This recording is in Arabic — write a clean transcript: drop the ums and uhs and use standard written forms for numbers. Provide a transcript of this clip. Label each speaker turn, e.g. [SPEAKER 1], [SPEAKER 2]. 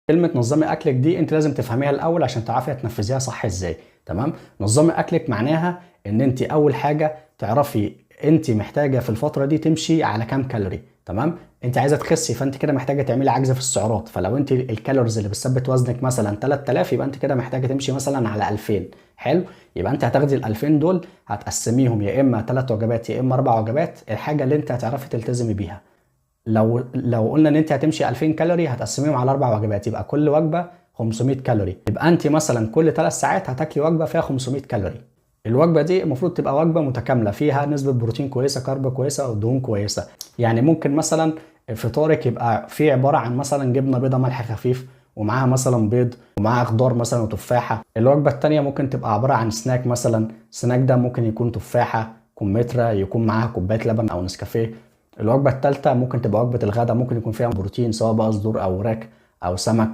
[SPEAKER 1] كلمة نظمي أكلك دي أنت لازم تفهميها الأول عشان تعرفي هتنفذيها صح إزاي. تمام؟ نظمي أكلك معناها إن أنت أول حاجة تعرفي أنت محتاجة في الفترة دي تمشي على كام كالوري. تمام؟ أنت عايزة تخسي، فأنت كده محتاجة تعملي عجز في السعرات، فلو أنت الكالوريز اللي بتثبت وزنك مثلا 3000 يبقى أنت كده محتاجة تمشي مثلا على 2000. حلو؟ يبقى أنت هتاخدي ال 2000 دول هتقسميهم يا إما 3 وجبات يا إما 4 وجبات، الحاجة اللي أنت هتعرفي تلتزمي بيها. لو قلنا ان انت هتمشي 2000 كالوري هتقسميهم على 4 وجبات، يبقى كل وجبه 500 كالوري، يبقى انت مثلا كل 3 ساعات هتاكلي وجبه فيها 500 كالوري. الوجبه دي المفروض تبقى وجبه متكامله فيها نسبه بروتين كويسه، كارب كويسه، ودهون كويسه. يعني ممكن مثلا فطارك يبقى فيه عباره عن مثلا جبنه بيضه ملح خفيف ومعاها مثلا بيض ومعاها خضار مثلا وتفاحه. الوجبه الثانيه ممكن تبقى عباره عن سناك، مثلا سناك ده ممكن يكون تفاحه، كمثرى، يكون معاها كوبايه لبن او نسكافيه. الوجبة الثالثة ممكن تبقى وجبة الغداء، ممكن يكون فيها بروتين سواء بقى صدور أو وراك أو سمك.